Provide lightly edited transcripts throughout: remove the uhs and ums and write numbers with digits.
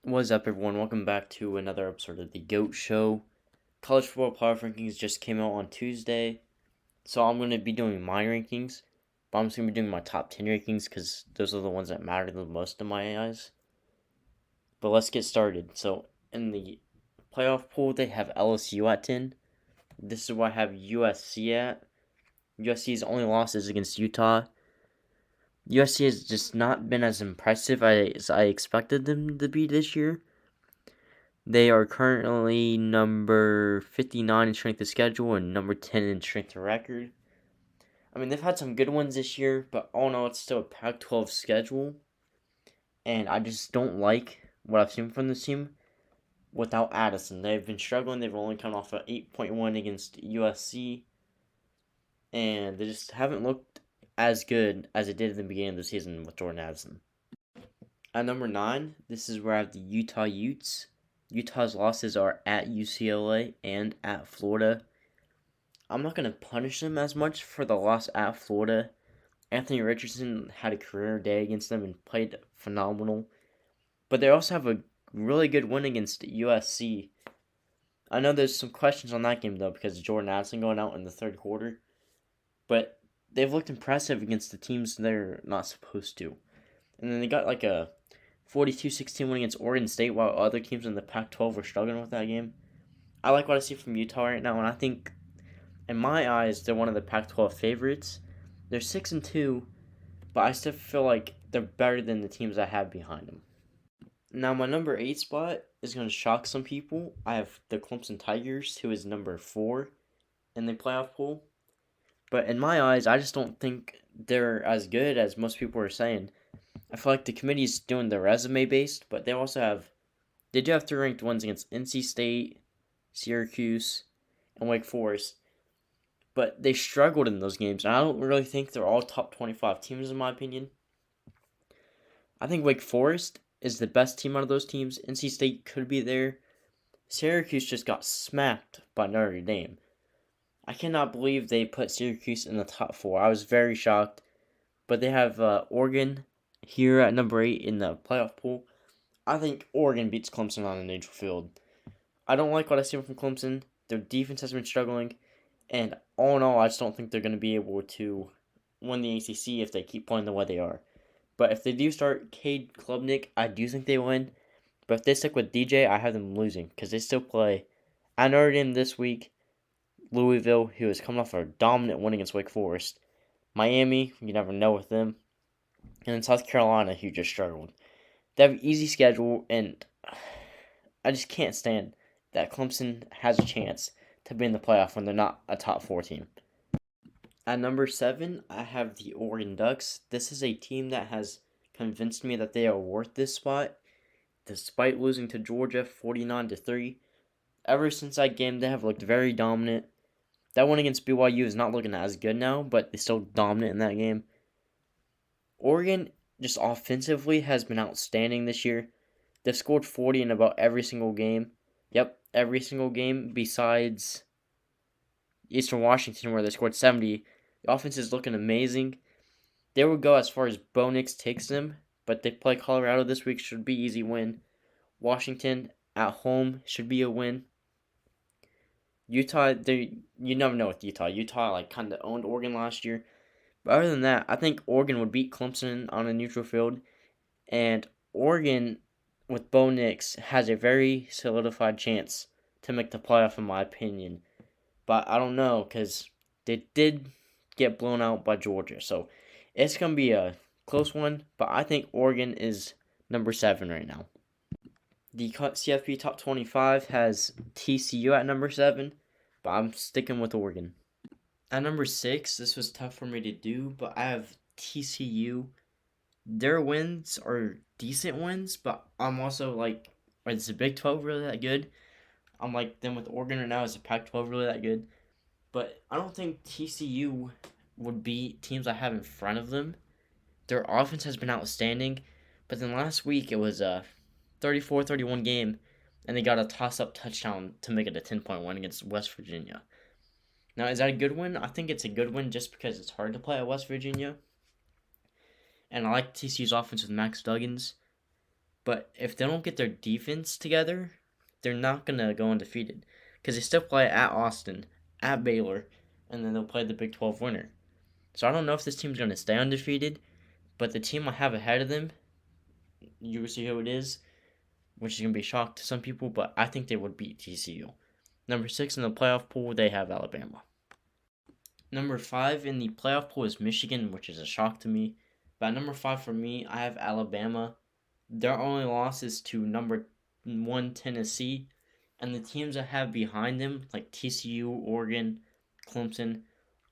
What's up, everyone? Welcome back to another episode of the GOAT Show. College football playoff rankings just came out on Tuesday, so I'm going to be doing my rankings, but I'm just going to be doing my top 10 rankings because those are the ones that matter the most in my eyes. But let's get started. So, in the playoff pool, they have LSU at 10. This is where I have USC at. USC's only loss is against Utah. USC has just not been as impressive as I expected them to be this year. They are currently number 59 in strength of schedule and number 10 in strength of record. I mean, they've had some good ones this year, but all in all, it's still a Pac-12 schedule. And I just don't like what I've seen from this team without Addison. They've been struggling. They've only come off an 8.1 against USC. And they just haven't looked as good as it did at the beginning of the season with Jordan Addison. At number 9, this is where I have the Utah Utes. Utah's losses are at UCLA and at Florida. I'm not going to punish them as much for the loss at Florida. Anthony Richardson had a career day against them and played phenomenal. But they also have a really good win against USC. I know there's some questions on that game, though, because of Jordan Addison going out in the third quarter. But they've looked impressive against the teams they're not supposed to. And then they got like a 42-16 win against Oregon State while other teams in the Pac-12 were struggling with that game. I like what I see from Utah right now, and I think, in my eyes, they're one of the Pac-12 favorites. They're 6-2, but I still feel like they're better than the teams I have behind them. Now, my number 8 spot is going to shock some people. I have the Clemson Tigers, who is number 4 in the playoff pool. But in my eyes, I just don't think they're as good as most people are saying. I feel like the committee's doing the resume based, but they do have 3 ranked ones against NC State, Syracuse, and Wake Forest. But they struggled in those games, and I don't really think they're all top 25 teams in my opinion. I think Wake Forest is the best team out of those teams. NC State could be there. Syracuse just got smacked by Notre Dame. I cannot believe they put Syracuse in the top 4. I was very shocked. But they have Oregon here at number 8 in the playoff pool. I think Oregon beats Clemson on a neutral field. I don't like what I see from Clemson. Their defense has been struggling. And all in all, I just don't think they're going to be able to win the ACC if they keep playing the way they are. But if they do start Cade Klubnik, I do think they win. But if they stick with DJ, I have them losing because they still play at Notre Dame this week. Louisville, who is coming off a dominant win against Wake Forest. Miami, you never know with them. And then South Carolina, who just struggled. They have an easy schedule, and I just can't stand that Clemson has a chance to be in the playoff when they're not a top 4 team. At number 7, I have the Oregon Ducks. This is a team that has convinced me that they are worth this spot, despite losing to Georgia 49-3. Ever since that game, they have looked very dominant. That one against BYU is not looking as good now, but they're still dominant in that game. Oregon, just offensively, has been outstanding this year. They've scored 40 in about every single game. Yep, every single game besides Eastern Washington, where they scored 70. The offense is looking amazing. They will go as far as Bo Nix takes them, but they play Colorado this week, should be easy win. Washington at home should be a win. Utah, you never know with Utah. Utah kind of owned Oregon last year. But other than that, I think Oregon would beat Clemson on a neutral field. And Oregon, with Bo Nix, has a very solidified chance to make the playoff, in my opinion. But I don't know, because they did get blown out by Georgia. So it's going to be a close one. But I think Oregon is number 7 right now. The CFP Top 25 has TCU at number 7, but I'm sticking with Oregon. At number 6, this was tough for me to do, but I have TCU. Their wins are decent wins, but I'm also like, is the Big 12 really that good? I'm like them with Oregon right now. Is the Pac-12 really that good? But I don't think TCU would beat teams I have in front of them. Their offense has been outstanding, but then last week it was a 34-31 game, and they got a toss-up touchdown to make it a 10-point win against West Virginia. Now, is that a good win? I think it's a good win just because it's hard to play at West Virginia. And I like TCU's offense with Max Duggins. But if they don't get their defense together, they're not going to go undefeated. Because they still play at Austin, at Baylor, and then they'll play the Big 12 winner. So I don't know if this team's going to stay undefeated, but the team I have ahead of them, you will see who it is, which is going to be a shock to some people, but I think they would beat TCU. Number 6 in the playoff pool, they have Alabama. Number 5 in the playoff pool is Michigan, which is a shock to me. But number 5 for me, I have Alabama. Their only loss is to number 1 Tennessee, and the teams I have behind them, like TCU, Oregon, Clemson,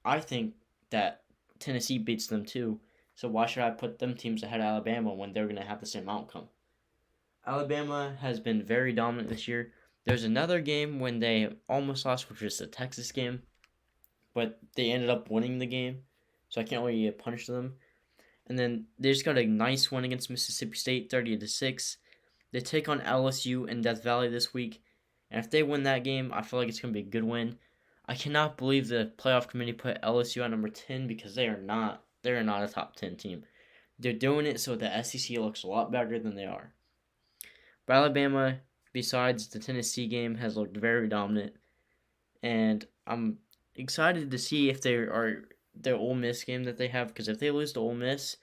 I think that Tennessee beats them too. So why should I put them teams ahead of Alabama when they're going to have the same outcome? Alabama has been very dominant this year. There's another game when they almost lost, which was the Texas game, but they ended up winning the game, so I can't really punish them. And then they just got a nice win against Mississippi State, 30-6. They take on LSU in Death Valley this week, and if they win that game, I feel like it's going to be a good win. I cannot believe the playoff committee put LSU at number 10 because they are not a top 10 team. They're doing it so the SEC looks a lot better than they are. But Alabama, besides the Tennessee game, has looked very dominant, and I'm excited to see if they are their Ole Miss game that they have, because if they lose to Ole Miss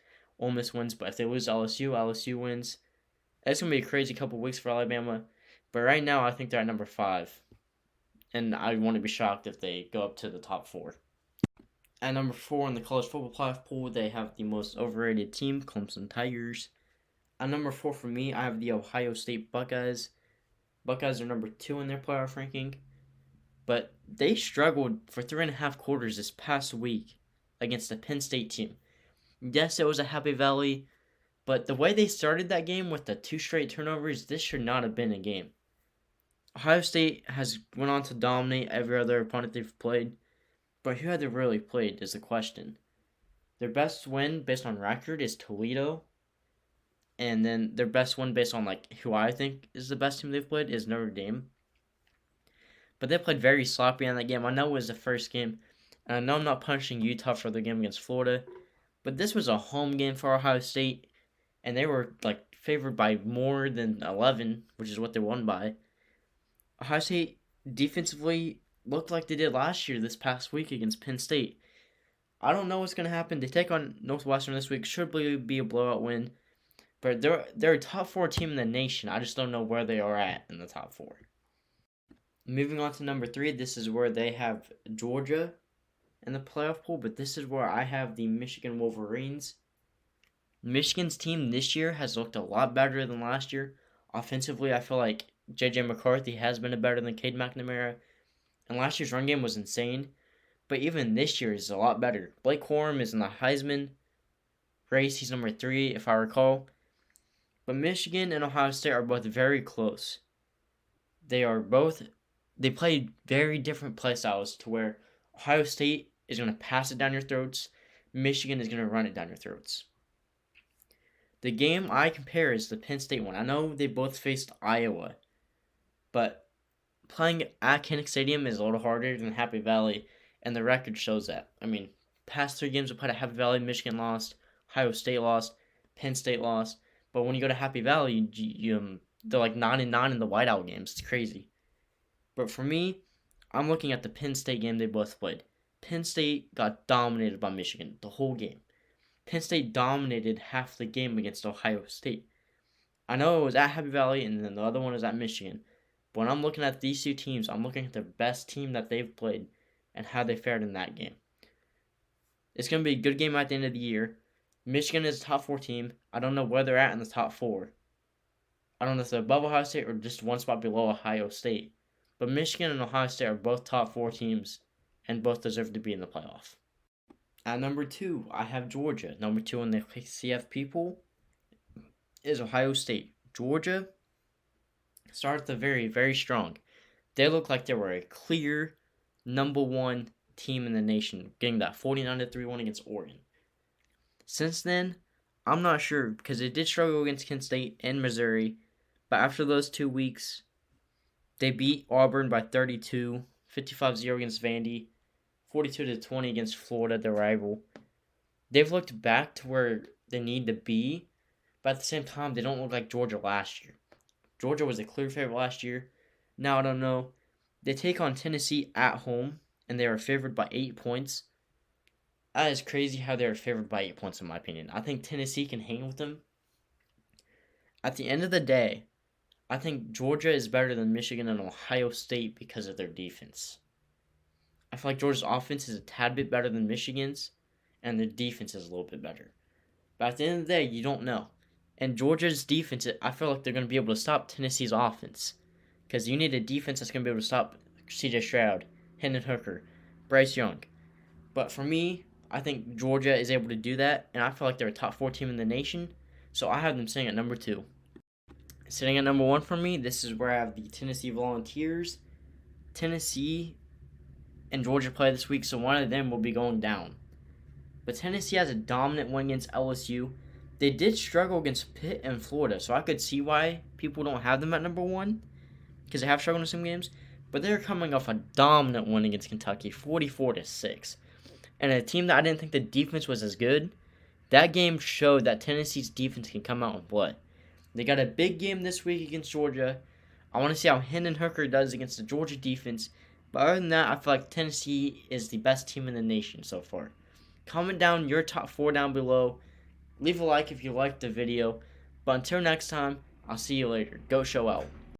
wins, but if they lose to LSU, LSU wins. It's going to be a crazy couple weeks for Alabama, but right now I think they're at number 5, and I want to be shocked if they go up to the top 4. At number 4 in the college football playoff pool, they have the most overrated team, Clemson Tigers. At number 4 for me, I have the Ohio State Buckeyes. Buckeyes are number 2 in their playoff ranking, but they struggled for 3.5 quarters this past week against the Penn State team. Yes, it was a Happy Valley, but the way they started that game with the 2 straight turnovers, this should not have been a game. Ohio State has went on to dominate every other opponent they've played, but who have they really played is the question. Their best win based on record is Toledo, and then their best win based on who I think is the best team they've played is Notre Dame. But they played very sloppy in that game. I know it was the first game, and I know I'm not punishing Utah for their game against Florida, but this was a home game for Ohio State, and they were favored by more than 11, which is what they won by. Ohio State defensively looked like they did last year this past week against Penn State. I don't know what's going to happen. They take on Northwestern this week. Should be a blowout win. But they're a top 4 team in the nation. I just don't know where they are at in the top 4. Moving on to number 3, this is where they have Georgia in the playoff pool, but this is where I have the Michigan Wolverines. Michigan's team this year has looked a lot better than last year. Offensively, I feel like J.J. McCarthy has been better than Cade McNamara, and last year's run game was insane, but even this year is a lot better. Blake Corum is in the Heisman race. He's number 3, if I recall. But Michigan and Ohio State are both very close. They play very different play styles to where Ohio State is going to pass it down your throats. Michigan is going to run it down your throats. The game I compare is the Penn State one. I know they both faced Iowa, but playing at Kinnick Stadium is a little harder than Happy Valley, and the record shows that. I mean, past 3 games we played at Happy Valley, Michigan lost, Ohio State lost, Penn State lost. But when you go to Happy Valley, they're 9-9 in the whiteout games. It's crazy. But for me, I'm looking at the Penn State game they both played. Penn State got dominated by Michigan the whole game. Penn State dominated half the game against Ohio State. I know it was at Happy Valley, and then the other one was at Michigan. But when I'm looking at these 2 teams, I'm looking at the best team that they've played and how they fared in that game. It's going to be a good game at the end of the year. Michigan is a top 4 team. I don't know where they're at in the top 4. I don't know if they're above Ohio State or just one spot below Ohio State. But Michigan and Ohio State are both top 4 teams and both deserve to be in the playoff. At number 2, I have Georgia. Number 2 in the CFP pool is Ohio State. Georgia started the very, very strong. They looked like they were a clear number 1 team in the nation, getting that 49-3 win against Oregon. Since then, I'm not sure, because they did struggle against Kent State and Missouri, but after those 2 weeks, they beat Auburn by 32, 55-0 against Vandy, 42-20 against Florida, their rival. They've looked back to where they need to be, but at the same time, they don't look like Georgia last year. Georgia was a clear favorite last year. Now I don't know. They take on Tennessee at home, and they are favored by 8 points. That is crazy how they are favored by 8 points, in my opinion. I think Tennessee can hang with them. At the end of the day, I think Georgia is better than Michigan and Ohio State because of their defense. I feel like Georgia's offense is a tad bit better than Michigan's, and their defense is a little bit better. But at the end of the day, you don't know. And Georgia's defense, I feel like they're going to be able to stop Tennessee's offense. Because you need a defense that's going to be able to stop CJ Stroud, Hendon Hooker, Bryce Young. But for me, I think Georgia is able to do that, and I feel like they're a top 4 team in the nation. So I have them sitting at number 2. Sitting at number 1 for me, this is where I have the Tennessee Volunteers. Tennessee and Georgia play this week, so one of them will be going down. But Tennessee has a dominant win against LSU. They did struggle against Pitt and Florida, so I could see why people don't have them at number 1, because they have struggled in some games. But they're coming off a dominant win against Kentucky, 44-6. And a team that I didn't think the defense was as good, that game showed that Tennessee's defense can come out and play. They got a big game this week against Georgia. I want to see how Hendon Hooker does against the Georgia defense. But other than that, I feel like Tennessee is the best team in the nation so far. Comment down your top 4 down below. Leave a like if you liked the video. But until next time, I'll see you later. Go show out.